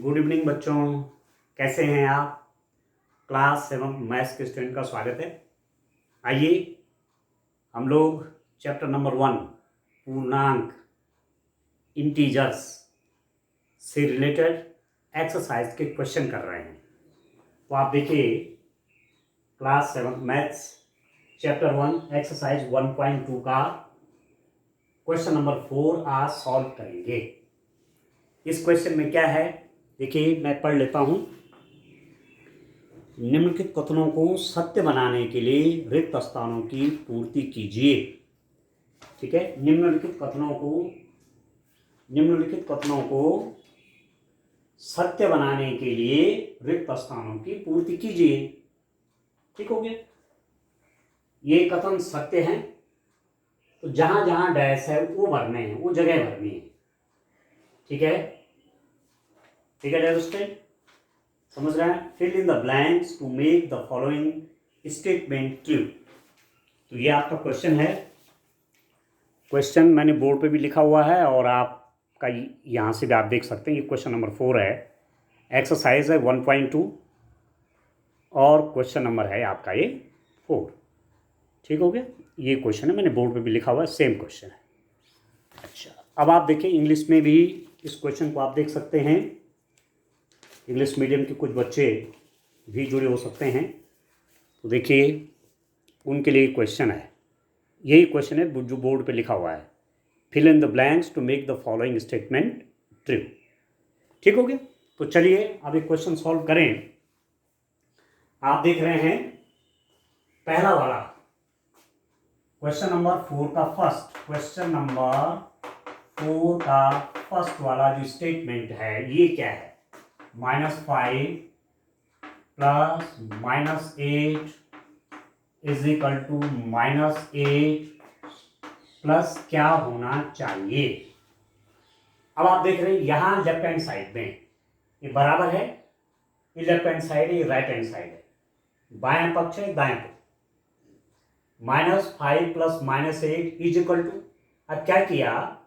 Good evening बच्चों, कैसे हैं आप। क्लास 7 मैथ्स के स्टूडेंट का स्वागत है। आइए हम लोग चैप्टर नंबर 1 पूर्णांक इंटीजर्स से रिलेटेड एक्सरसाइज के क्वेश्चन कर रहे हैं। तो आप देखिए क्लास 7 मैथ्स चैप्टर 1 एक्सरसाइज 1.2 का क्वेश्चन नंबर 4 आज सॉल्व करेंगे। इस क्वेश्चन में क्या है देखिए, मैं पढ़ लेता हूं। निम्नलिखित कथनों को सत्य बनाने के लिए रिक्त स्थानों की पूर्ति कीजिए। ठीक है, निम्नलिखित कथनों को सत्य बनाने के लिए रिक्त स्थानों की पूर्ति कीजिए। ठीक हो गया। ये कथन सत्य हैं, तो जहां जहां डैश है वो भरने हैं, वो जगह भरनी है। ठीक है, ठीक है डैश, समझ रहे हैं। Fill in the blanks to make the following statement true. तो ये आपका क्वेश्चन है। क्वेश्चन मैंने बोर्ड पे भी लिखा हुआ है और आपका यहाँ से भी आप देख सकते हैं। ये क्वेश्चन नंबर 4 है, एक्सरसाइज है 1.2 और क्वेश्चन नंबर है आपका ये 4। ठीक हो गया। ये क्वेश्चन है, मैंने बोर्ड पे भी लिखा हुआ है, सेम क्वेश्चन है। अच्छा, अब आप देखिए इंग्लिश में भी इस क्वेश्चन को आप देख सकते हैं। इंग्लिश मीडियम के कुछ बच्चे भी जुड़े हो सकते हैं, तो देखिए उनके लिए क्वेश्चन है। यही क्वेश्चन है जो बोर्ड पे लिखा हुआ है। Fill in the blanks to make the following statement true. ठीक हो गया। तो चलिए अब एक क्वेश्चन सॉल्व करें। आप देख रहे हैं पहला वाला क्वेश्चन नंबर 4 का फर्स्ट वाला जो स्टेटमेंट है ये क्या है। -5 plus -8 is equal to -8 plus क्या होना चाहिए। अब आप देख रहे हैं यहां लेफ्ट हैंड साइड में ये बराबर है, ये लेफ्ट हैंड साइड है, ये राइट हैंड साइड है, बाएं पक्ष है दाएं पक्ष। -5 प्लस -8 इज इक्वल टू, अब क्या किया,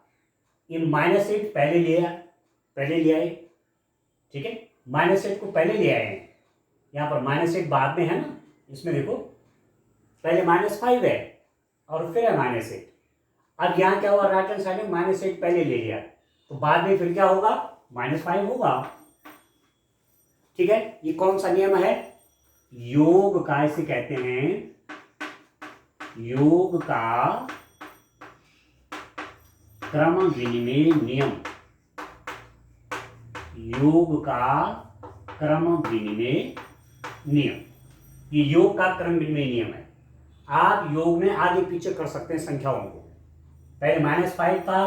ये -8 पहले लिया है। ठीक है, -8 को पहले ले आए हैं, यहाँ पर -8 बाद में है ना। इसमें देखो पहले -5 है और फिर है -8। अब यहाँ क्या हुआ, राइट हैंड साइड में -8 पहले ले लिया, तो बाद में फिर क्या होगा, -5 होगा। ठीक है, ये कौन सा नियम है, योग का, इसे कहते हैं योग का क्रम विनिमय नियम। योग का क्रम विनिमय नियम, ये योग का क्रम विनिमय नियम है। आप योग में आगे पीछे कर सकते हैं संख्याओं को। पहले -5 था,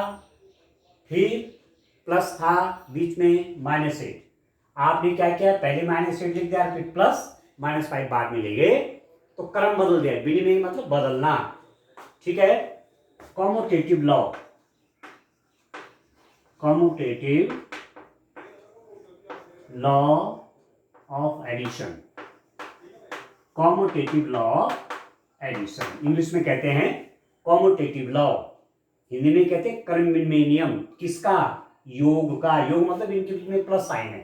फिर प्लस था, बीच में -8। आपने क्या किया, पहले -8 लिख दिया, फिर प्लस -5 बाद में ले गए, तो क्रम बदल दिया। विनिमय मतलब बदलना। ठीक है, commutative law of addition. Commutative law of addition English में कहते हैं कॉम्यूटेटिव लॉ, हिंदी में कहते हैं क्रम विनिमय नियम। किसका, योग का। योग मतलब इनके बीच में प्लस साइन है।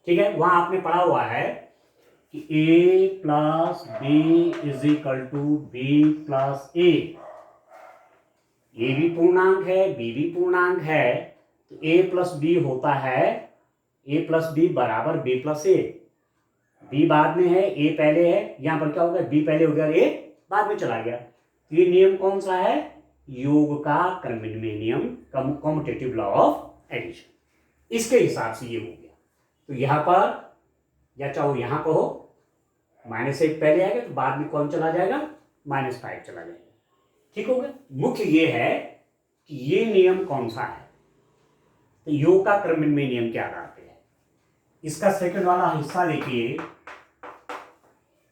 ठीक है, वहां आपने पढ़ा हुआ है कि a plus B is equal to B plus A. भी पूर्णांक है, बी भी पूर्णांक है, तो a प्लस बी होता है a प्लस बी बराबर b प्लस ए। बी बाद में है, a पहले है, यहां पर क्या होगा, b पहले हो गया, a बाद में चला गया। ये नियम कौन सा है, योग का क्रम विनिमय नियम, कॉम्यूटेटिव लॉ ऑफ एडिशन। इसके हिसाब से ये हो गया। तो यहां पर या चाहो यहां कहो -8 पहले आएगा, तो बाद में कौन चला जाएगा, -5 चला जाएगा। ठीक हो गया। मुख्य ये है कि ये नियम कौन सा है, तो योग का क्रम विनिमय नियम के आधार पे है। इसका सेकंड वाला हिस्सा देखिए,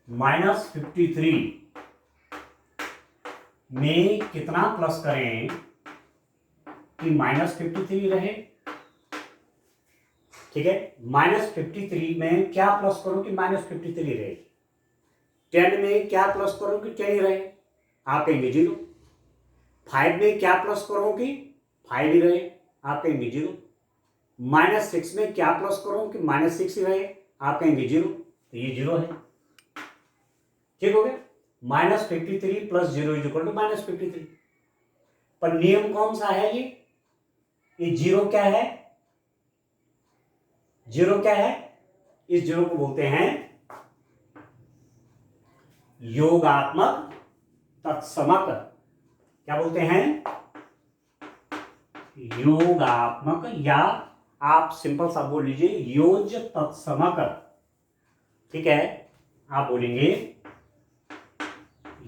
-53 में कितना प्लस करें कि -53 रहे। ठीक है, -53 में क्या प्लस करो कि -53 रहे। 10 में क्या प्लस करो कि 10 रहे, आप कहेंगे 0। 5 में क्या प्लस करो कि 5 ही रहे, आप कहेंगे 0। -6 में क्या प्लस करूं कि -6 ही रहे, आप कहेंगे 0, तो ये 0 है। ठीक हो गया। -53 + 0 = -53। पर नियम कौन सा है ये 0 क्या है, 0 क्या है, इस 0 को बोलते हैं योगात्मक तत्समक। क्या बोलते हैं, योगात्मक, या आप सिंपल सा बोल लीजिए योज्य तत्समक। ठीक है, आप बोलेंगे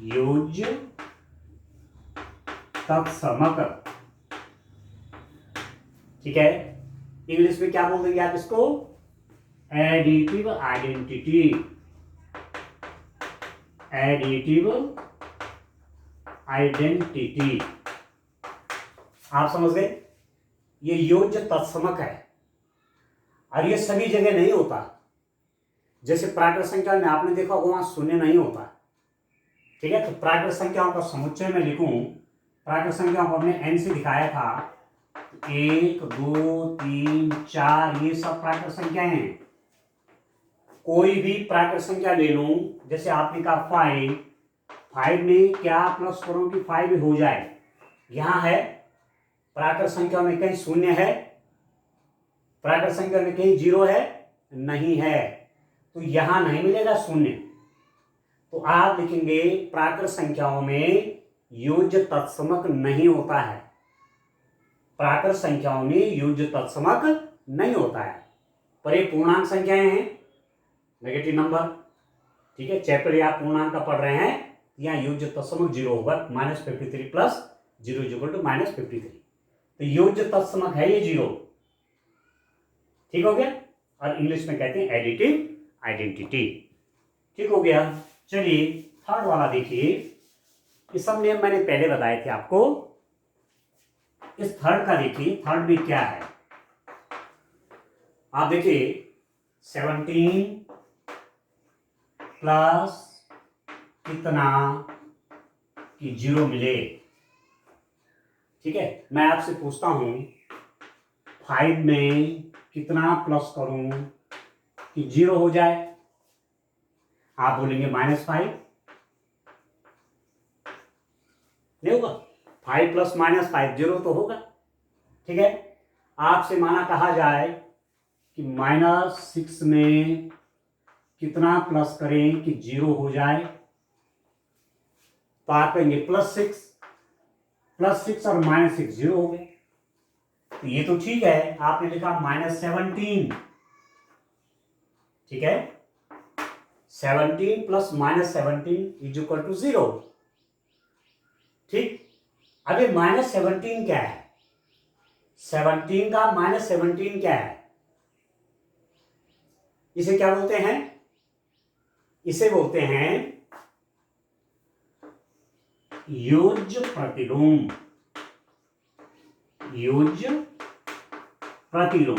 योज्य तत्समक। ठीक है, इंग्लिश में क्या बोल देंगे आप इसको, एडिटिव आइडेंटिटी। एडिटिव आइडेंटिटी, आप समझ गए। ये योज्य तत्समक है, और ये सभी जगह नहीं होता। जैसे प्राकृत संख्या में आपने देखा होगा वहां शून्य नहीं होता। ठीक है, तो प्राकृत संख्याओं का समुच्चय में लिखूं, प्राकृत संख्याओं को हमने n से दिखाया था, 1 2 3 4, ये सब प्राकृत संख्याएं हैं। कोई भी प्राकृत संख्या ले लूं, जैसे आपने कहा 5 में क्या प्लस करूं कि 5 हो जाए, यहां है प्राकृत संख्या में कहीं शून्य है, प्राकृत संख्या में कहीं 0 है, नहीं है, तो यहां नहीं मिलेगा शून्य। तो आप लिखेंगे प्राकृत संख्याओं में योज्य तत्समक नहीं होता है, प्राकृत संख्याओं में योज्य तत्समक नहीं होता है। पर ये पूर्णांक संख्याएं हैं, नेगेटिव नंबर। ठीक है, चैप्टर आप पूर्णांक का पढ़ रहे हैं, यहाँ योज्य तत्समक 0 होगा, -53 + 0 = -53। तो योज्य तत्समक है ये 0। ठीक हो गया, और इंग्लिश में कहते हैं एडिटिव आइडेंटिटी। ठीक हो गया। चलिए थर्ड वाला देखिए, ये सब नियम मैंने पहले बताए थे आपको। इस थर्ड का देखिए, थर्ड में क्या है, आप देखिए 17 प्लस कितना कि 0 मिले। ठीक है, मैं आपसे पूछता हूं 5 में कितना प्लस करूं कि 0 हो जाए, आप बोलेंगे -5, नहीं होगा, 5 + -5 0 तो होगा। ठीक है, आपसे माना कहा जाए कि -6 में कितना प्लस करें कि 0 हो जाए, तो आप कहेंगे +6 और -6 0 हो गए। तो ये तो ठीक है, आपने लिखा -17। ठीक है, 17 + -17 = 0। ठीक, अब ये -17 क्या है, 17 का -17 क्या है, इसे क्या बोलते हैं, इसे बोलते हैं योज्य प्रतिलोम। योज्य प्रतिलोम,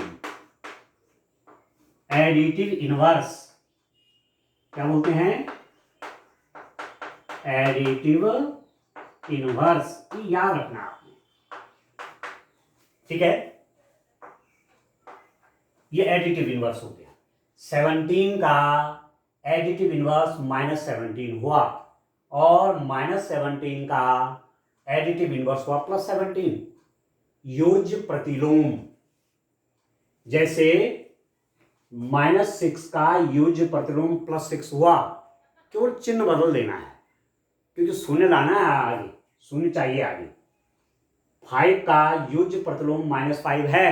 एडिटिव इनवर्स। क्या बोलते हैं, एडिटिव इनवर्स, याद रखना आपने। ठीक है, ये एडिटिव इनवर्स हो गया। 17 का एडिटिव इनवर्स -17 हुआ, और -17 का एडिटिव इनवर्स हुआ +17। योज्य प्रतिलोम, जैसे -6 का योज्य प्रतिलोम +6 हुआ, केवल चिन्ह बदल देना है, क्योंकि शून्य लाना है आगे, शून्य चाहिए आगे। 5 का योज्य प्रतिलोम -5 है,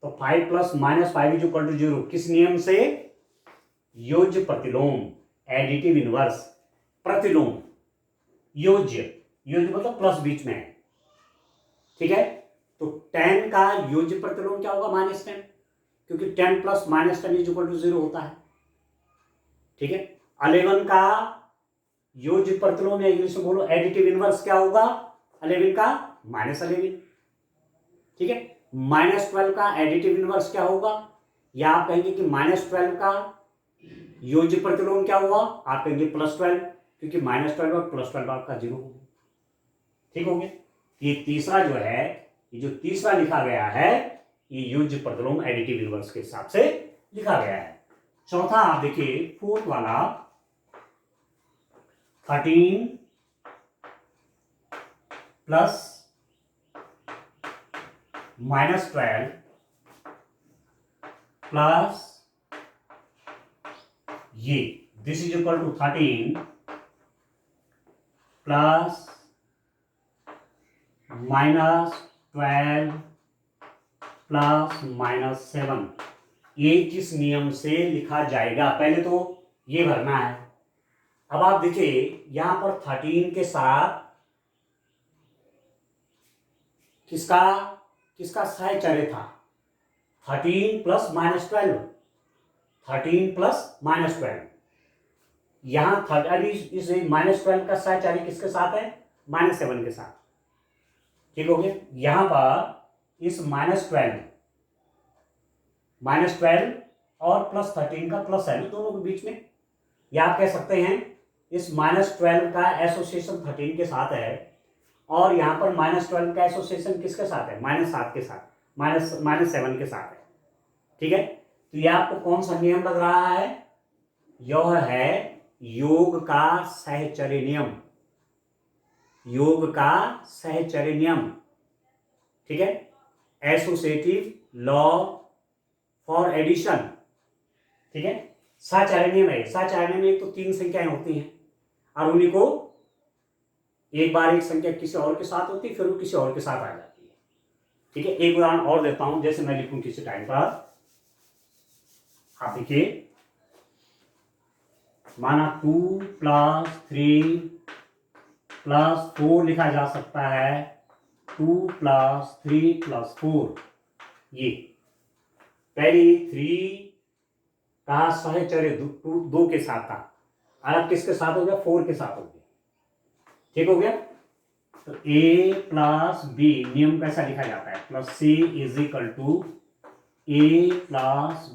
तो 5 + -5 = 0। किस नियम से, योज्य प्रतिलोम, एडिटिव इनवर्स, प्रतिलोम, योज्य, योज्य मतलब प्लस बीच में है। ठीक है, तो 10 का योज्य प्रतिलोम क्या होगा, -10, क्योंकि 10 + -10 = 0 होता है। ठीक है, 11 का योज्य प्रतिलोम, या इंग्लिश में बोलो एडिटिव इनवर्स, क्या होगा, 11 का -11। ठीक है, -12 का एडिटिव इनवर्स क्या होगा, या आप कहेंगे कि -12 का योज्य प्रतिलोम क्या हुआ, आप कहेंगे +12, क्योंकि -12 और +12 आपका 0 हो गया। ठीक हो गया। ये तीसरा जो है, ये जो तीसरा लिखा गया है, ये यूज प्रतिलोम एडिटिव इनवर्स के हिसाब से लिखा गया है। चौथा आप देखिए फोर्थ वाला 13 प्लस -12 प्लस ये this is equal to 13 plus -12 plus -7 ये किस नियम से लिखा जाएगा, पहले तो ये भरना है। अब आप देखिए यहां पर 13 के साथ किसका किसका सहचर्य था, 13 प्लस -12, 13 प्लस -12। यहां अभी इस -12 का सहचर्य किसके साथ है, -7 के साथ। ठीक हो गया। यहां पर इस -12 और +13 का प्लस है ना दोनों के बीच में, या आप कह सकते हैं इस -12 का एसोसिएशन 13 के साथ है और यहां पर -12 का एसोसिएशन किसके साथ है, -7 के साथ, -7 के साथ है। ठीक है, तो यह आपको कौन सा नियम लग रहा है, यह है योग का सहचर्य नियम, योग का सहचर्य नियम। ठीक है, एसोसिएटिव लॉ फॉर एडिशन। ठीक है, सहचर्य नियम है। सहचर्य नियम में एक तो 3 संख्याएं होती हैं और उन्हीं को एक बार एक संख्या किसी और के साथ होती है, फिर वो किसी और के साथ आ जाती है। ठीक है, एक उदाहरण और देता हूं, जैसे मैं लिखूं किसी टाइम पर, आप देखिए माना 2 + 3 + 4 लिखा जा सकता है, 2 + 3 + 4। ये पहली 3 का सहचर्य 2 के साथ था, अब किसके साथ हो गया, 4 के साथ हो गया। ठीक हो गया। तो a + b नियम कैसा लिखा जाता है, +c = a +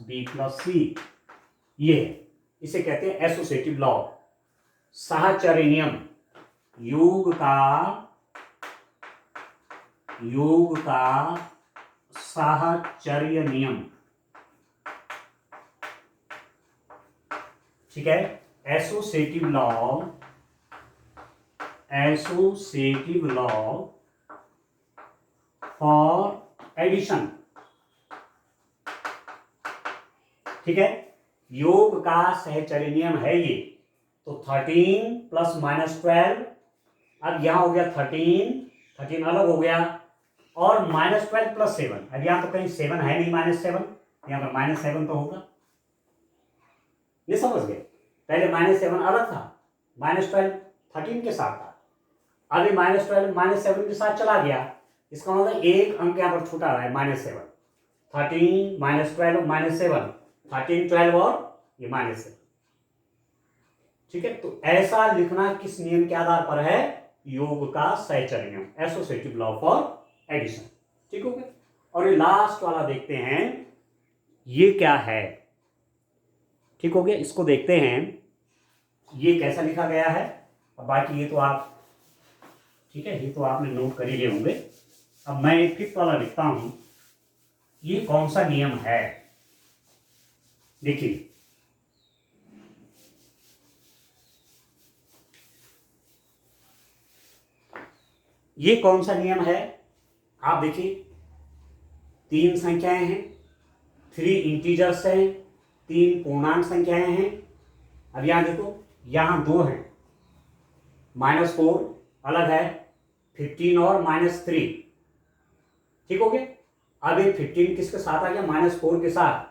b + c। ये है, इसे कहते हैं एसोसिएटिव लॉ, सहचर्य नियम, योग का सहचर्य नियम। ठीक है, एसोसिएटिव लॉ फॉर एडिशन। ठीक है, योग का सहचर्य नियम है ये। तो 13 प्लस -12, अब यहां हो गया 13 अलग हो गया, और -12 + 7, अब यहां तो कहीं 7 है नहीं, -7, यहां पर -7 तो होगा। ये समझ गए, पहले -7 अलग था, -12 13 के साथ था, अभी -12 -7 के साथ चला गया, इसका मतलब एक अंक यहां पर छूटा है, -7, 13 -12 -7, 13 12 और ये -7। ठीक है, तो ऐसा लिखना किस नियम के आधार पर है, योग का सहचर्य नियम, एसोसिएटिव लॉ फॉर एडिशन। ठीक हो गया। और ये लास्ट वाला देखते हैं, ये क्या है। ठीक हो गया, इसको देखते हैं ये कैसा लिखा गया है। अब बाकी ये तो आप, ठीक है, ये तो आपने नोट कर ही लिए होंगे। अब मैं एक 5th वाला लिखता हूं, ये कौन सा नियम है, देखिए ये कौन सा नियम है। आप देखिए 3 संख्याएं हैं, 3 इंटीजर्स हैं, 3 पूर्णांक संख्याएं हैं। अब यहां देखो, यहां 2 हैं, -4 अलग है, 15 और -3। ठीक हो गया। अब ये 15 किसके साथ आ गया, -4 के साथ,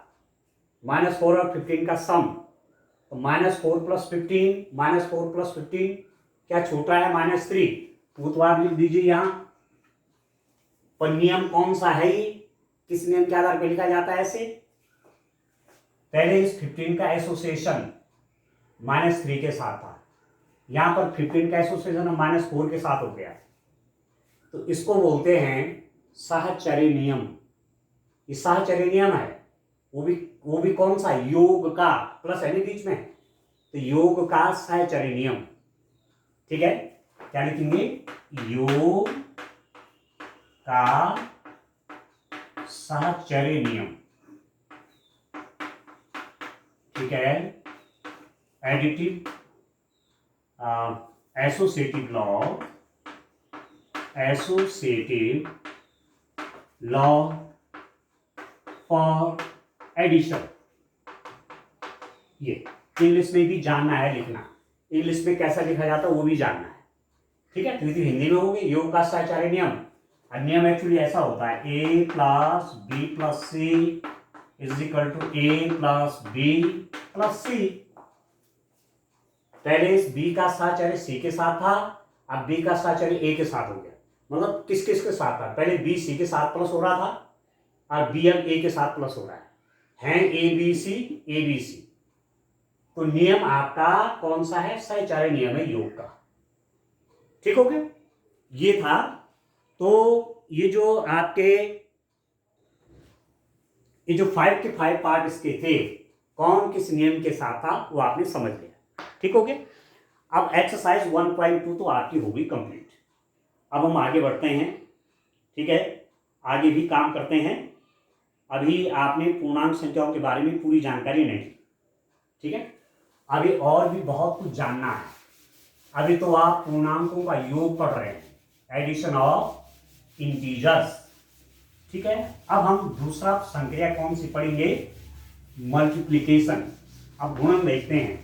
-4 और 15 का सम, तो -4 + 15, -4 + 15 क्या छोटा है, -3, तो आप लिख दीजिए यहां। पर नियम कौन सा है, किस नियम के आधार पर लिखा जाता है ऐसे, पहले इस 15 का एसोसिएशन -3 के साथ था, यहां पर 15 का एसोसिएशन -4 के साथ हो गया, तो इसको बोलते हैं सहचर्य नियम। ये सहचर्य नियम है, वो भी कौन सा, योग का, प्लस है ना बीच में, तो योग का सहचर्य नियम। ठीक है, क्या लिखेंगे, योग का साहचर्य नियम, ठीक है, additive associative law for addition. ये इंग्लिश में भी जानना है लिखना, इंग्लिश में कैसा लिखा जाता है वो भी जानना है, ठीक है। तो हिंदी में हो गई योग का साहचर्य नियम। नियम एक्चुअली ऐसा होता है a plus B plus C is equal to A plus B plus C. पहले बी का साहचर्य सी के साथ था, अब बी का साहचर्य ए के साथ हो गया। मतलब किस किस के साथ था, पहले बी सी के साथ प्लस हो रहा था और बी अब ए के साथ प्लस हो रहा है A B C A B C. तो नियम आपका कौन सा है, साहचर्य नियम है योग का, ठीक हो गया। ये था। तो ये जो आपके ये जो 5 के 5 पार्ट इसके थे, कौन किस नियम के साथ था वो आपने समझ लिया, ठीक हो गया। अब एक्सरसाइज 1.2 तो आपकी होगी कंप्लीट। अब हम आगे बढ़ते हैं, ठीक है, आगे भी काम करते हैं। अभी आपने पूर्णांक संख्याओं के बारे में पूरी जानकारी नहीं ली, ठीक है। अभी और भी बहुत कुछ जानना है। अभी तो आप पूर्णांकों का योग पढ़ रहे हैं, एडिशन ऑफ इंटीजर्स, ठीक है। अब हम दूसरा संक्रिया कौन सी पढ़ेंगे, मल्टीप्लिकेशन। अब गुणन देखते हैं,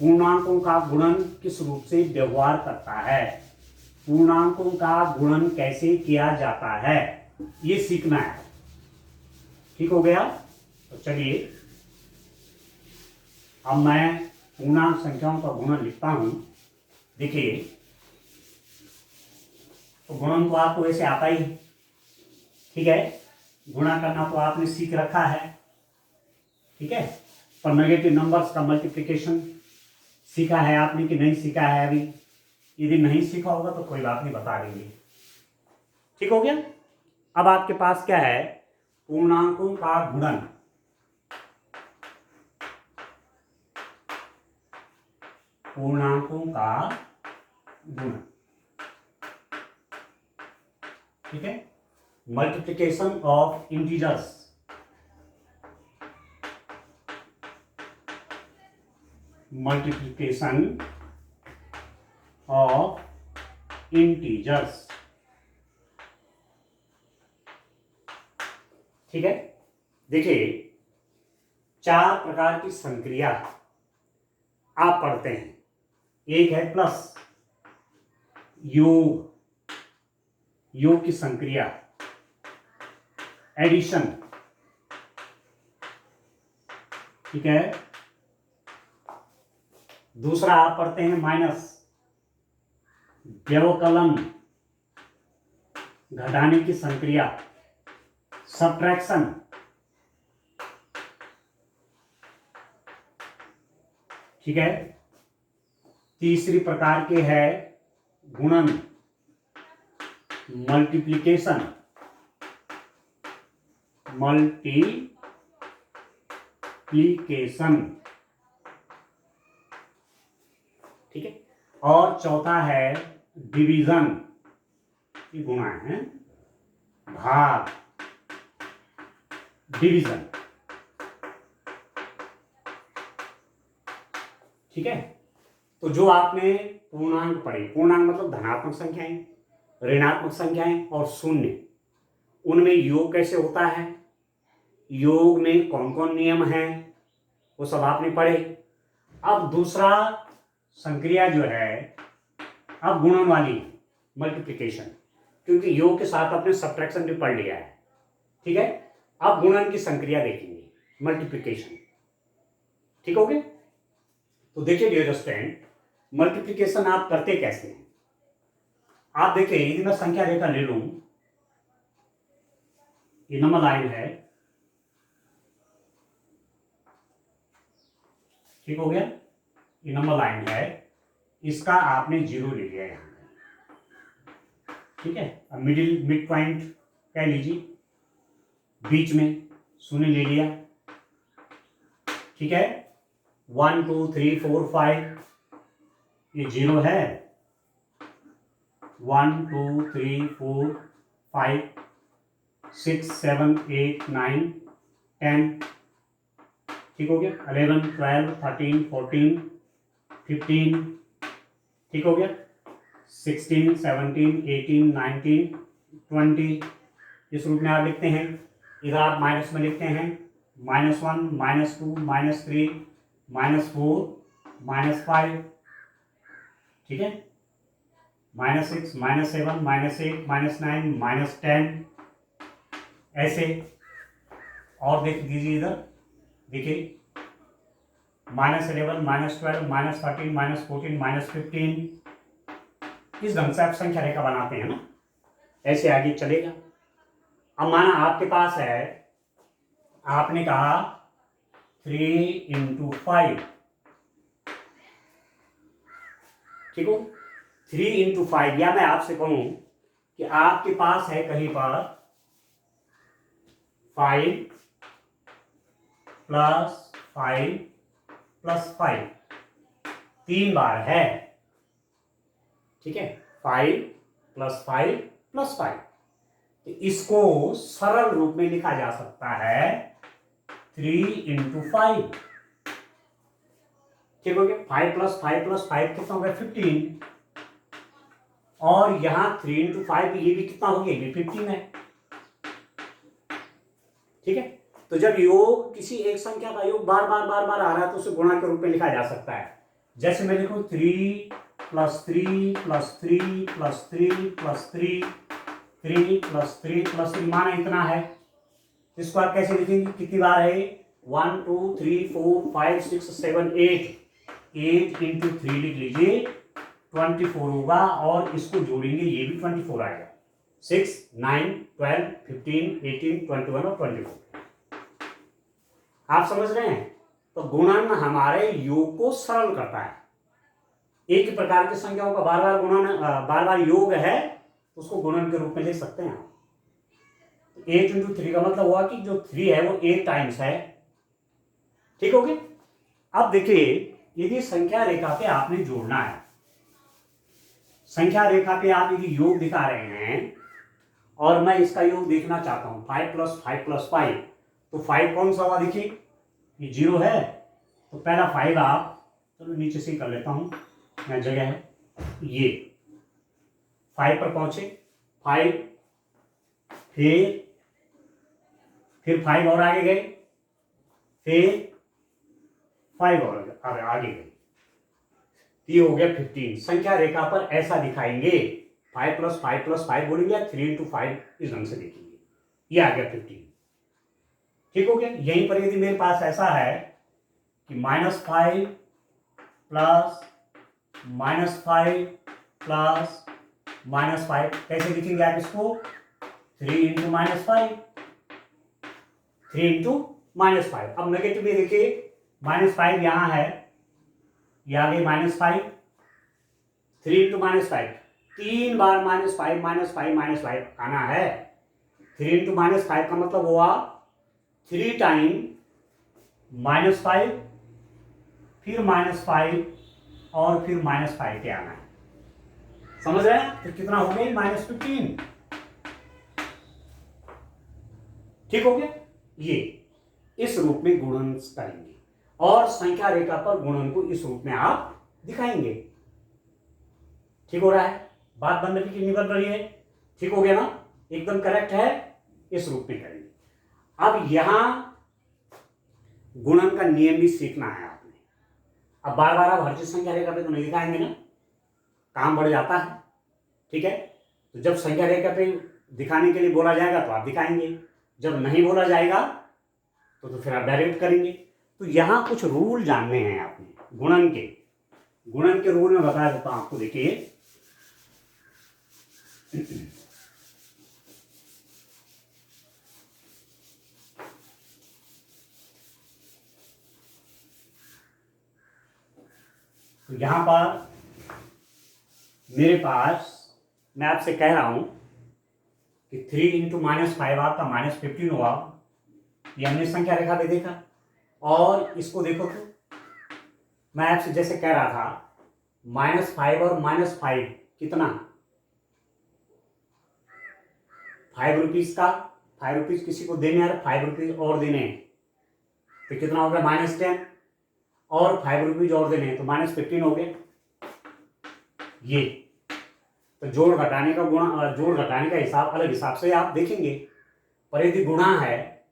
पूर्णांकों का गुणन किस रूप से व्यवहार करता है, पूर्णांकों का गुणन कैसे किया जाता है, ये सीखना है, ठीक हो गया। तो चलिए अब मैं पूर्णांक संख्याओं का गुणन लिखता हूं। देखिए, तो गुणन तो आपको वैसे आता ही, ठीक है, गुणा करना तो आपने सीख रखा है, ठीक है। पर नेगेटिव नंबर्स का मल्टीप्लिकेशन सीखा है आपने कि नहीं सीखा है अभी? यदि नहीं सीखा होगा तो कोई बात नहीं, बता देंगे, ठीक हो गया। अब आपके पास क्या है, पूर्णांकों का गुणन। पूर्णांकों का गुणन, ठीक है, multiplication of integers. Multiplication of integers, ठीक है। देखिए, 4 प्रकार की संक्रिया आप पढ़ते हैं। एक है प्लस, योग, योग की संक्रिया, एडिशन, ठीक है। दूसरा आप पढ़ते हैं माइनस, व्यवकलन, घटाने की संक्रिया, सब्ट्रैक्शन, ठीक है। तीसरी प्रकार के है गुणन, मल्टीप्लिकेशन, ठीक है। और चौथा है डिवीजन, ये गुणा है, भाग, डिवीजन, ठीक है। तो जो आपने पूर्णांक पढ़े, पूर्णांक मतलब धनात्मक संख्याएं, ऋणात्मक संख्याएं और शून्य, उनमें योग कैसे होता है, योग में कौन कौन नियम हैं, वो सब आपने पढ़े। अब दूसरा संक्रिया जो है, अब गुणन वाली, मल्टीप्लिकेशन, क्योंकि योग के साथ आपने सब्ट्रैक्शन भी पढ़ लिया है, ठीक है। अब गुणन की संक्रिया देखेंगे, मल्टीप्लिकेशन, ठीक हो गया। तो देखिए डियर स्टूडेंट, मल्टीप्लिकेशन आप करते कैसे हैं। आप देखिए, यदि मैं संख्या रेखा ले लूं, ये नंबर लाइन है, ठीक हो गया, ये नंबर लाइन है, इसका आपने 0 ले लिया यहां, ठीक है। अब मिड पॉइंट कह लीजिए, बीच में शून्य ले लिया, ठीक है। 1 2 3 4 5 ये 0 है, 1 2 3 4 5 6 7 8 9 10, ठीक हो गया। 11 12 13 14 15, ठीक हो गया। 16 17 18 19 20, इस रूप में आप लिखते हैं। इधर आप माइनस में लिखते हैं -1 -2 -3 -4 -5, ठीक है। -6 -7 -8 -9 -10, ऐसे। और देख दीजिए इधर, देखिए -11 -12 -13 -14 -15, इस ढंग से आप संख्या रेखा बनाते हैं ना, ऐसे आगे चलेगा। अब माना आपके पास है, आपने कहा 3 × 5, ठीक हो। 3 × 5, या मैं आपसे कहूं कि आपके पास है कहीं पर 5 + 5 + 5, 3 बार है, ठीक है। 5 + 5 + 5, तो इसको सरल रूप में लिखा जा सकता है 3 × 5, ठीक हो गया। 5 + 5 + 5 कितना हो गया? 15। और यहां 3 × 5, ये भी कितना हो गया? ये 15 है, ठीक है। तो जब योग किसी एक संख्या का योग बार बार बार बार आ रहा है तो उसे गुणा के रूप में लिखा जा सकता है। जैसे मैं लिखूं 3 + 3 + 3 + 3 + 3 3 + 3 + 3, माना इतना है। इसको आप कैसे लिखेंगे? कितनी बार है? 1 2 3 4 5 6 7 8, 8 × 3 लिख लीजिए, 24 होगा। और इसको जोड़ेंगे, ये भी 24 आएगा। 6 9 12 15 18 21 और 24, आप समझ रहे हैं। तो गुणन हमारे योग को सरल करता है। एक ही प्रकार की संख्याओं का बार बार गुणन, बार बार योग है, उसको गुणन के रूप में ले सकते हैं। 8 × 3 का मतलब हुआ कि जो 3 है वो 8 टाइम्स है, ठीक हो गया। अब देखिए, यदि संख्या रेखा पे आपने जोड़ना है, संख्या रेखा पे आप यदि योग दिखा रहे हैं और मैं इसका योग देखना चाहता हूं, 5 + 5 + 5, तो 5 कौन सा हुआ? देखिए ये 0 है, तो पहला 5 आप, चलो नीचे से कर लेता हूं, मैं जगह है, ये 5 पर पहुंचे, 5, फिर 5 और आगे गए, फिर 5 और आगे गए, ये हो गया 15। संख्या रेखा पर ऐसा दिखाएंगे, 5 + 5 + 5 बोलेंगे, 3 × 5 इस ढंग से देखेंगे, ये आ गया 15, ठीक हो गया। यहीं पर यदि मेरे पास ऐसा है कि -5 + -5 + -5, कैसे लिखेंगे आप इसको? 3 × -5, 3 × -5। अब नेगेटिव में देखिए, -5 यहां है, ये आ गई -5, 3 × -5, 3 बार -5 -5 -5 आना है। 3 × -5 का मतलब हुआ 3 टाइम -5, फिर -5 और फिर -5 के आना है, समझ रहे हैं। तो कितना हो गया? -15, ठीक हो गया। ये इस रूप में गुणन करेंगे और संख्या रेखा पर गुणन को इस रूप में आप दिखाएंगे, ठीक हो रहा है। बात बनने की नहीं बन रही है, ठीक हो गया ना, एकदम करेक्ट है। इस रूप में करेंगे। अब यहां गुणन का नियम भी सीखना है आपने। अब बार बार आप हर चीज संख्या रेखा पे तो नहीं दिखाएंगे ना, काम बढ़ जाता है, ठीक है। तो जब संख्या रेखा पे दिखाने के लिए बोला जाएगा तो आप दिखाएंगे, जब नहीं बोला जाएगा तो फिर आप डायरेक्ट करेंगे। तो यहां कुछ रूल जानने हैं आपने गुणन के रूल में बता देता हूं आपको, देखिए तो यहां पर मेरे पास, मैं आपसे कह रहा हूं कि 3 × -5 आपका -15 हुआ, ये हमने संख्या रेखा पे देखा। और इसको देखो तो मैं आपसे जैसे कह रहा था, -5 और -5 कितना? 5 रुपीज का ₹5 किसी को देने हैं, ₹5 और देने हैं, तो कितना हो गया -10, और ₹5 और देने हैं तो -15 हो गया। ये तो जोड़ घटाने का हिसाब अलग हिसाब से आप देखेंगे, पर यदि गुणा है,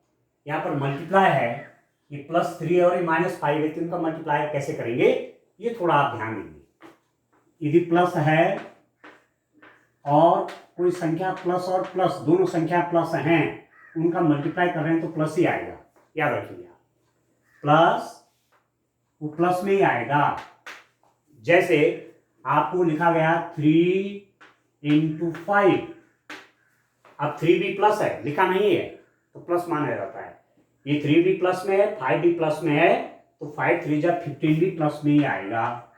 यहाँ पर मल्टीप्लाई है, ये +3 और ये -5 है, तो इनका मल्टीप्लाई कैसे करेंगे ये थोड़ा आप ध्यान देंगे। यदि प्लस है और कोई संख्या प्लस और प्लस, दोनों संख्या प्लस हैं, उनका मल्टीप्लाई कर रहे हैं तो प्लस ही आएगा, याद रखिए आप, प्लस वो प्लस में ही आएगा। जैसे आपको लिखा गया 3 × 5, अब 3 भी प्लस है, लिखा नहीं है तो प्लस माना जाता है। ये 3 भी प्लस में है, 5 भी प्लस में है, तो 5 3 जा 15 भी प्लस में ही आएगा।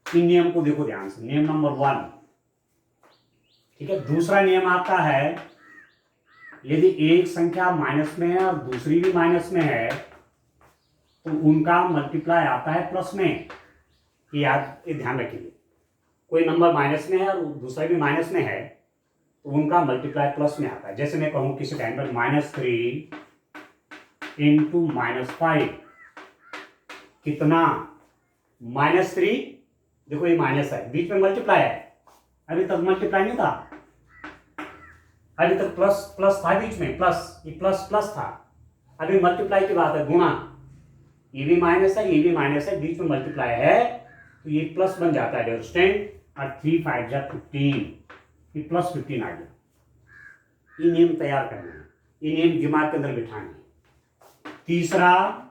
इन नियम को देखो ध्यान से, नियम नंबर 1, ठीक है। दूसरा नियम आता है, यदि एक संख्या माइनस में है और दूसरी भी माइनस में है तो उनका मल्टीप्लाई आता है प्लस में। ये ध्यान रखिए, कोई नंबर माइनस में है और दूसरा भी माइनस में है तो उनका मल्टीप्लाई प्लस में आता है। जैसे मैं कहूं किसी टाइम पर -3 × -5 कितना, -3, देखो ये माइनस है, बीच में मल्टीप्लाई है, अभी तक मल्टीप्लाई नहीं था, अभी तक प्लस था बीच में, प्लस, ये प्लस था, अभी मल्टीप्लाई की बात है, गुणा, ये भी माइनस है, ये भी माइनस है, बीच में मल्टीप्लाई है, तो ये प्लस बन जाता है, अंडरस्टैंड, और 3 5 जा 15, ये +15 आ गया। ये नियम तैयार करना है, ये नियम दिमाग के अंदर बिठाना है। तीसरा,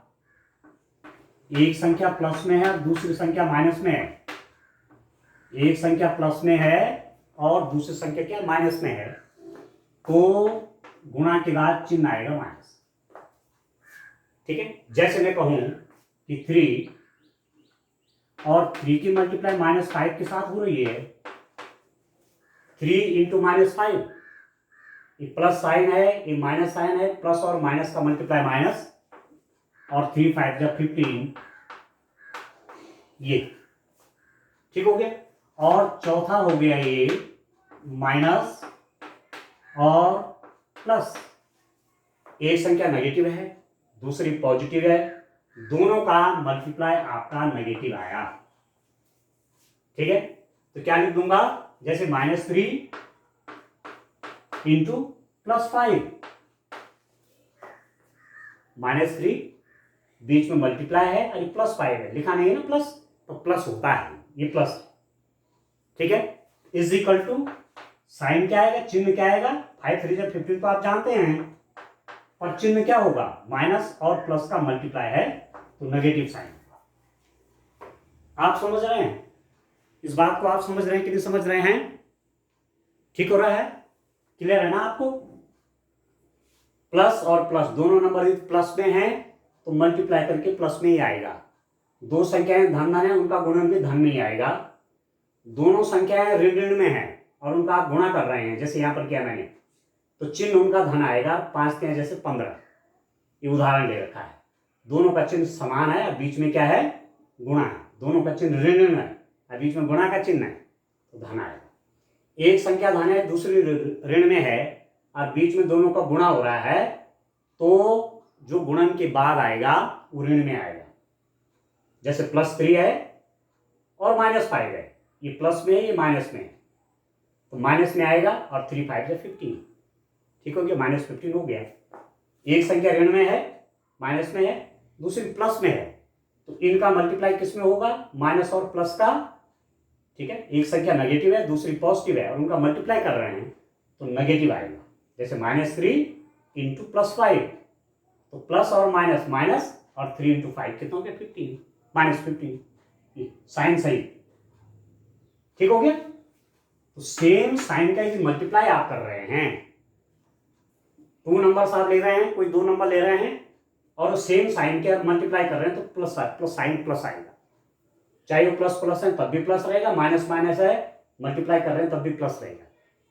एक संख्या प्लस में है और दूसरी संख्या माइनस में है, एक संख्या प्लस में है और दूसरी संख्या क्या माइनस में है, तो गुणा के बाद चिन्ह आएगा माइनस, ठीक है। जैसे मैं कहूं कि 3 और 3 की मल्टीप्लाई -5 के साथ हो रही है, 3 × -5, ये प्लस साइन है, ये माइनस साइन है, प्लस और माइनस का मल्टीप्लाई माइनस, और 3 5 जा 15, ये ठीक हो गया। और चौथा हो गया ये माइनस और प्लस, एक संख्या नेगेटिव है दूसरी पॉजिटिव है, दोनों का मल्टीप्लाई आपका नेगेटिव आया, ठीक है। तो क्या लिख दूंगा, जैसे -3 × +5, -3 बीच में मल्टीप्लाई है और +5 है, लिखा नहीं है ना प्लस, तो प्लस होता है, ये प्लस, ठीक है। इज इक्वल टू, साइन क्या आएगा, चिन्ह क्या आएगा, 5 3 जा 15 तो आप जानते हैं, और चिन्ह क्या होगा, माइनस और प्लस का मल्टीप्लाई है तो नेगेटिव साइन होगा। आप समझ रहे हैं इस बात को, आप समझ रहे हैं कि नहीं समझ रहे हैं, ठीक हो रहा है, क्लियर है ना आपको। प्लस और प्लस दोनों नंबर प्लस में हैं तो मल्टीप्लाई करके प्लस में ही आएगा, दो संख्याएं धन है उनका गुणन भी धन में ही आएगा, दोनों संख्याएं ऋण ऋण में हैं और उनका आप गुणा कर रहे हैं, जैसे यहां पर किया मैंने, तो चिन्ह उनका धन आएगा, 5 3 जैसे 15, ये उदाहरण ले रखा है, दोनों का चिन्ह समान है और बीच में क्या है, गुणा है, दोनों का चिन्ह ऋण ऋण है और बीच में गुणा का चिन्ह है तो धन आएगा। एक संख्या धन है दूसरी ऋण में है और बीच में दोनों का गुणा हो रहा है, तो जो गुणन के बाद आएगा वो ऋण में आएगा, जैसे +3 है और -5 है, ये प्लस में है ये माइनस में है, तो माइनस में आएगा और 3 5 जा 15, ठीक हो गया, -15 हो गया। एक संख्या ऋण में है, माइनस में है, दूसरी प्लस में है, तो इनका मल्टीप्लाई किस में होगा, माइनस और प्लस का, ठीक है। एक संख्या नेगेटिव है दूसरी पॉजिटिव है और उनका मल्टीप्लाई कर रहे हैं तो नेगेटिव आएगा, जैसे -3 × +5, तो प्लस और माइनस माइनस और 3 × 5 कितना हो गया, 15, -15, साइन सही, ठीक हो गया। तो सेम साइन का यदि मल्टीप्लाई आप कर रहे हैं, 2 नंबर आप ले रहे हैं, कोई 2 नंबर ले रहे हैं और सेम साइन के मल्टीप्लाई कर रहे हैं तो प्लस साइन प्लस आएगा, चाहे वो प्लस प्लस है तब भी प्लस रहेगा, माइनस माइनस है मल्टीप्लाई कर रहे हैं तब भी प्लस रहेगा,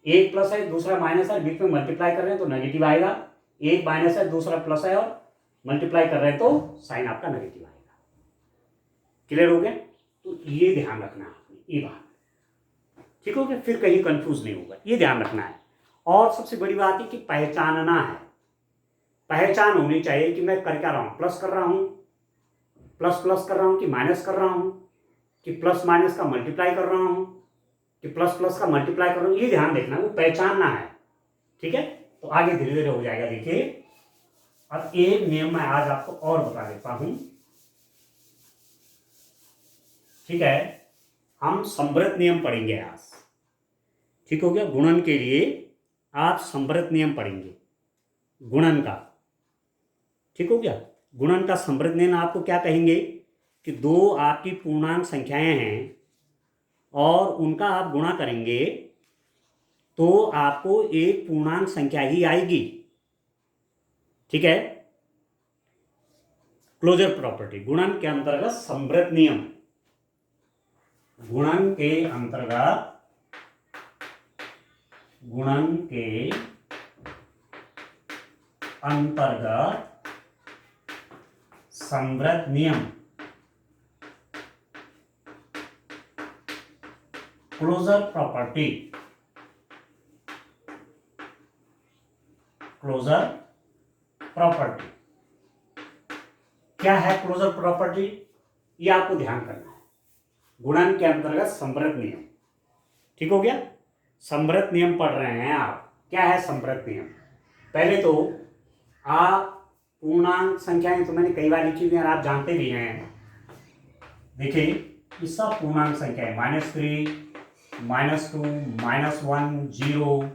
एक प्लस है दूसरा माइनस है बीच में मल्टीप्लाई कर रहे हैं तो नेगेटिव आएगा, एक माइनस है दूसरा प्लस है और मल्टीप्लाई कर रहे हैं तो साइन आपका नेगेटिव आएगा, क्लियर हो गया। तो ये ध्यान रखना है, ये बात, ठीक हो गया, फिर कहीं कंफ्यूज नहीं होगा, ये ध्यान रखना है। और सबसे बड़ी बात है कि पहचानना है, पहचान होनी चाहिए कि मैं कर क्या रहा हूँ, प्लस कर रहा हूँ, प्लस प्लस कर रहा हूँ कि माइनस कर रहा हूँ, कि प्लस माइनस का मल्टीप्लाई कर रहा हूँ, कि प्लस प्लस का मल्टीप्लाई कर रहा हूँ। ये ध्यान देखना, वो पहचानना है। ठीक है, तो आगे धीरे धीरे हो जाएगा। देखिए अब एक नियम मैं आज आपको और बता देता हूं। ठीक है, हम संवृत नियम पढ़ेंगे आज। ठीक हो गया, गुणन के लिए आप संवृत नियम पढ़ेंगे, गुणन का। ठीक हो गया, गुणन का संवृत नियम आपको क्या कहेंगे कि दो आपकी पूर्णांक संख्याएं हैं और उनका आप गुणा करेंगे तो आपको एक पूर्णांक संख्या ही आएगी। ठीक है, क्लोजर प्रॉपर्टी, गुणन के अंतर्गत संवृत नियम, गुणन के अंतर्गत संवृत नियम, क्लोजर प्रॉपर्टी, क्लोजर प्रॉपर्टी क्या है? क्लोजर प्रॉपर्टी ये आपको ध्यान करना है, गुणन के अंतर्गत संवृत नियम। ठीक हो गया, संवृत नियम पढ़ रहे हैं आप। क्या है संवृत नियम? पहले तो आप पूर्णांक संख्याएं तो मैंने कई बार लिखी हुई है, आप जानते भी हैं। देखिए ये सब पूर्णांक संख्या है, -3, -2, -1, 0,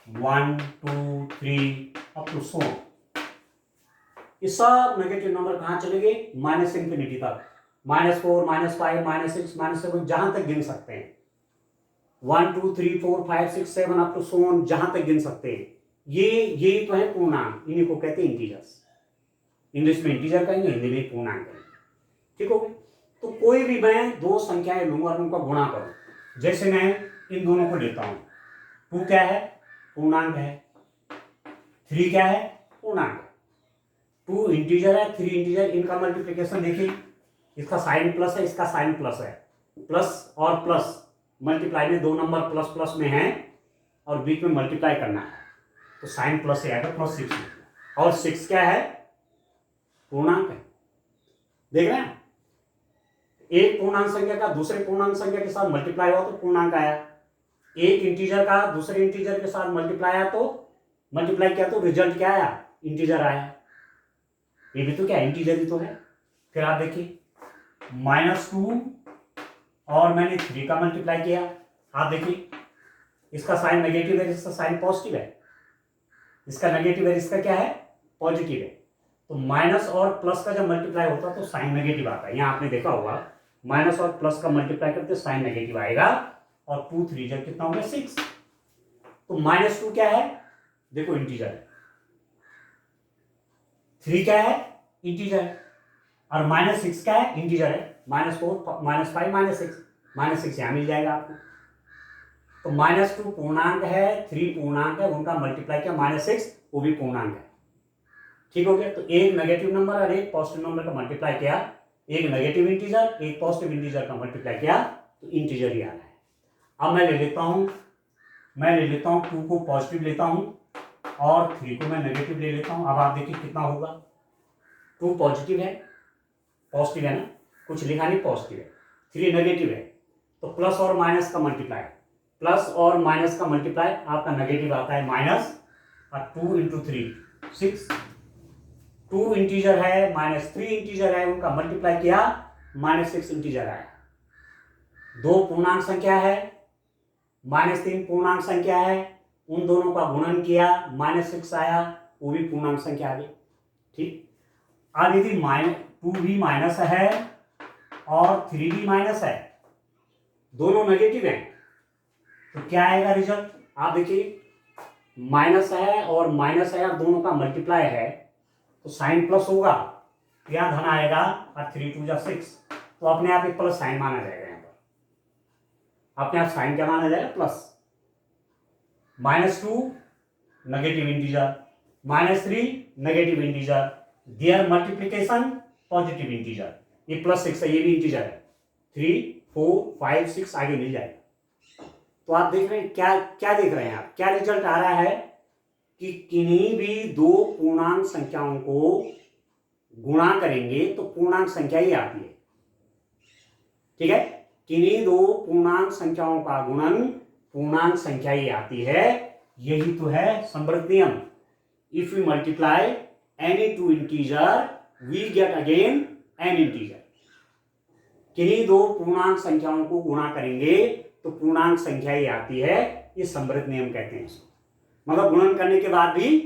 1, 2, 3 अप टू 100। ये सब नेगेटिव नंबर कहां चले गए? माइनस इंफिनिटी तक, -4, -5, -6, -7 जहां तक गिन सकते हैं। 1, 2, 3, 4, 5, 6, 7 अप टू 100 जहां तक गिन सकते हैं। ये तो है पूर्णांक, इन्हीं को कहते हैं इंटीजर्स। इंग्लिश में इंटीजर कहेंगे, हिंदी में पूर्णांक कहेंगे। ठीक हो गया, तो कोई भी मैं दो संख्याएं लूंगा और उनका गुणा करूं। जैसे मैं इन दोनों को लेता हूं, 2 क्या है? पूर्णांक है। 3 क्या है? पूर्णांक है। 2 इंटीजर है, 3 इंटीजर, इनका मल्टीप्लिकेशन देखिए, इसका साइन प्लस है, इसका साइन प्लस है। प्लस और प्लस मल्टीप्लाई में दो नंबर प्लस प्लस में है और बीच में मल्टीप्लाई करना है, तो साइन प्लस से आएगा +6। और 6 क्या है? पूर्णांक है। देख रहे हैं, एक पूर्णांक संख्या का दूसरे पूर्णांक संख्या के साथ मल्टीप्लाई हुआ तो पूर्णांक आया। एक इंटीजर का दूसरे इंटीजर के साथ मल्टीप्लाई आया तो मल्टीप्लाई किया तो रिजल्ट क्या आया? इंटीजर आया। ये भी तो क्या इंटीजर ही तो है। फिर आप देखिए -2 और मैंने 3 का मल्टीप्लाई किया, आप देखिए इसका साइन नेगेटिव है, इसका साइन पॉजिटिव है। इसका नेगेटिव है, इसका क्या है? पॉजिटिव है। तो माइनस और प्लस का जब मल्टीप्लाई होता है तो साइन नेगेटिव आता है। यहां आपने देखा होगा माइनस और प्लस का मल्टीप्लाई करते साइन नेगेटिव आएगा। और 2 3 जब कितना हो गया? 6। तो -2 क्या है? देखो इंटीजर है। 3 क्या है? इंटीजर है। और -6 क्या है? इंटीजर है। -4, -5, -6 यहां मिल जाएगा आपको। तो -2 पूर्णांक है, 3 पूर्णांक है, उनका मल्टीप्लाई किया -6, वो भी पूर्णांक है। ठीक हो गया, तो एक नेगेटिव नंबर और एक पॉजिटिव नंबर का मल्टीप्लाई किया, एक नेगेटिव इंटीजर एक पॉजिटिव इंटीजर का मल्टीप्लाई किया तो इंटीजर ही आ रहा है। अब मैं ले लेता हूं 2 को पॉजिटिव लेता हूं और 3 को मैं नेगेटिव ले लेता हूं। अब आप देखिए कितना होगा। 2 पॉजिटिव है ना, कुछ लिखा नहीं, पॉजिटिव है। 3 नेगेटिव है, तो प्लस और माइनस का मल्टीप्लाई, प्लस और माइनस का मल्टीप्लाई आपका नेगेटिव आता है माइनस, और 2 × 3 6। 2 इंटीजर है, -3 इंटीजर है, उनका मल्टीप्लाई किया, -6 इंटीजर आया। 2 पूर्णांक संख्या है, -3 पूर्णांक संख्या है, उन दोनों का गुणन किया, -6 आया, वो भी पूर्णांक संख्या आ गई। ठीक, अब यदि 2 भी माइनस है और 3 भी माइनस है, दोनों नेगेटिव है, तो क्या आएगा रिजल्ट? आप देखिए माइनस है और माइनस है और दोनों का मल्टीप्लाई है, तो साइन प्लस होगा, यहां धन आएगा, और 3 × 2 = 6, तो अपने आप एक प्लस साइन माना जाएगा। यहां पर अपने आप साइन क्या माना जाएगा? Plus. -2 negative integer, -3 negative integer, their multiplication positive integer, ये +6 है, ये भी इंटीजर है। 3 4 5 6 आगे मिल जाएगा। तो आप देख रहे हैं क्या क्या देख रहे हैं आप, क्या रिजल्ट आ रहा है कि किन्हीं भी दो पूर्णांक संख्याओं को गुणा करेंगे तो पूर्णांक संख्या ही आती है। ठीक है, किन्हीं दो पूर्णांक संख्याओं का गुणन पूर्णांक संख्या ही आती है। यही तो है संवृत नियम। If we multiply any two integer we get again an integer. किन्हीं दो पूर्णांक संख्याओं को गुणा करेंगे तो पूर्णांक संख्या ही आती है। ये संवृत नियम कहते हैं इसको। मतलब गुणन करने के बाद भी,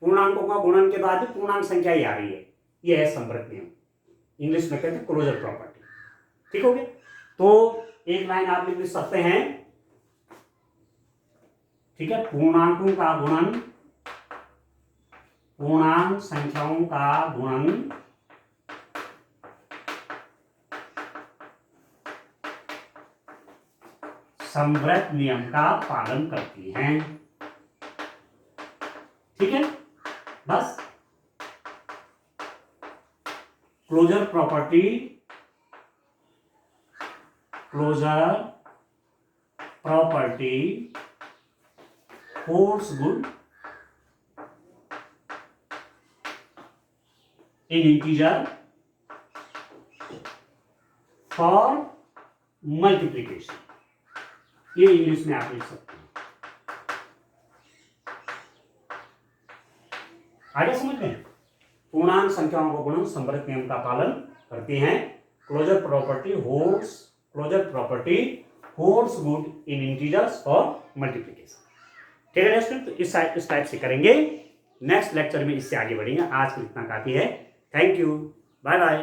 पूर्णांकों का गुणन के बाद भी पूर्णांक संख्या ही आ रही है। ये है संवृत नियम, इंग्लिश में कहते हैं क्लोजर प्रॉपर्टी। ठीक हो गया। तो एक लाइन आप लिख सकते हैं, ठीक है, पूर्णांकों का गुणन, पूर्णांक संख्याओं का गुणन संवृत नियम का पालन करती हैं। ठीक है, बस closure property, closure property holds good in integer for multiplication। ये इंग्लिश में आप लिख सकते हैं। आगे समझ में, पूर्णांक संख्याओं को गुणन संवृत नियम का पालन करती हैं। Closure property holds good in integers for multiplication. ठीक है स्टूडेंट, तो इस टाइप से करेंगे। नेक्स्ट लेक्चर में इससे आगे बढ़ेंगे। आज के इतना काफी है। Thank you, bye bye.